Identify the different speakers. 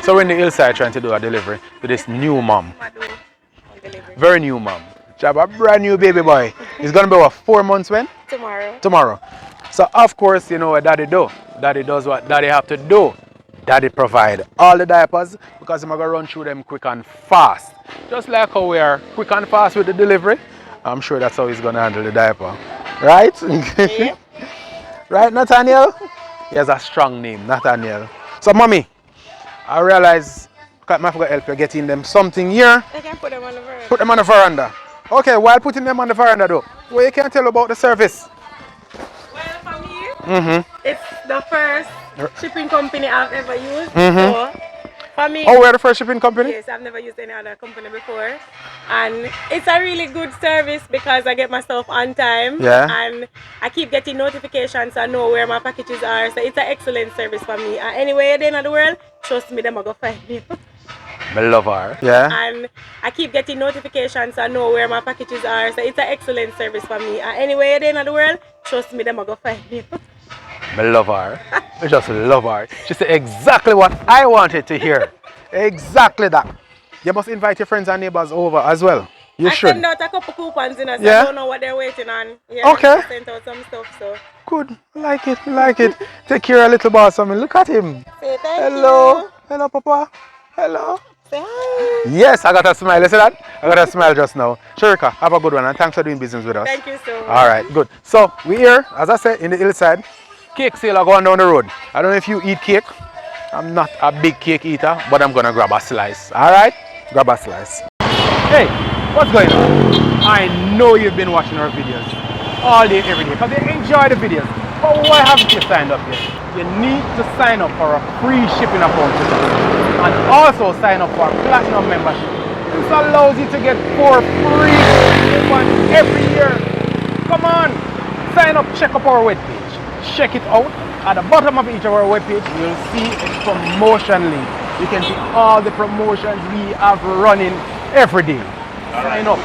Speaker 1: So we're in the hillside trying to do a delivery to this new mom. Very new mom. She have a brand new baby boy. He's gonna be what, 4 months when?
Speaker 2: Tomorrow.
Speaker 1: Tomorrow. So of course you know what daddy do. Daddy does what daddy have to do. Daddy provide all the diapers because I'm gonna run through them quick and fast. Just like how we are quick and fast with the delivery. I'm sure that's how he's gonna handle the diaper. Right?
Speaker 2: Yeah.
Speaker 1: Right, Nathaniel? He has a strong name, Nathaniel. So mommy, I realize I forgot to help you getting them something here.
Speaker 2: I can put them on the veranda.
Speaker 1: Put them on the veranda. Okay, while putting them on the veranda though, what you can tell about the service?
Speaker 2: Well, for me, it's the first shipping company I've ever used. So, for me,
Speaker 1: Oh, we're the first shipping company?
Speaker 2: yes, I've never used any other company before. And it's a really good service because I get my stuff on time.
Speaker 1: Yeah.
Speaker 2: And I keep getting notifications so I know where my packages are. So it's an excellent service for me. And anywhere at the end of the world, trust me, them are going to find me.
Speaker 1: I love her. Yeah.
Speaker 2: And I keep getting notifications so I know where my packages are. So it's an excellent service for me. And anywhere at the end of the world, trust me, them are going to find me.
Speaker 1: I love her. I just love her. She said exactly what I wanted to hear. Exactly that. You must invite your friends and neighbors over as well. You
Speaker 2: I
Speaker 1: should.
Speaker 2: send out a couple coupons, so
Speaker 1: Yeah?
Speaker 2: I don't know what they're waiting on. Yeah,
Speaker 1: Okay.
Speaker 2: I sent out some stuff, so.
Speaker 1: Good. Like it. Like it. Take care of little boss. I mean, look at him.
Speaker 2: Say thank
Speaker 1: Hello.
Speaker 2: you.
Speaker 1: Hello, Papa. Hello.
Speaker 2: Say hi.
Speaker 1: Yes, I got a smile. You see that? I got a smile just now. Sharika, have a good one and thanks for doing business with us.
Speaker 2: Thank you so much.
Speaker 1: All right, good. So we here, as I said, in the hillside. Cake sale are going down the road. I don't know if you eat cake. I'm not a big cake eater, but I'm gonna grab a slice. All right, grab a slice. Hey, what's going on? I know you've been watching our videos all day, every day, because you enjoy the videos. But why haven't you signed up yet? You need to sign up for a free shipping account with us, and also sign up for a platinum membership. This allows you to get 4 free coupons every year. Come on, sign up, check up our webpage. Check it out. At the bottom of each of our webpage, you'll see a promotion link. You can see all the promotions we have running every day. Sign up.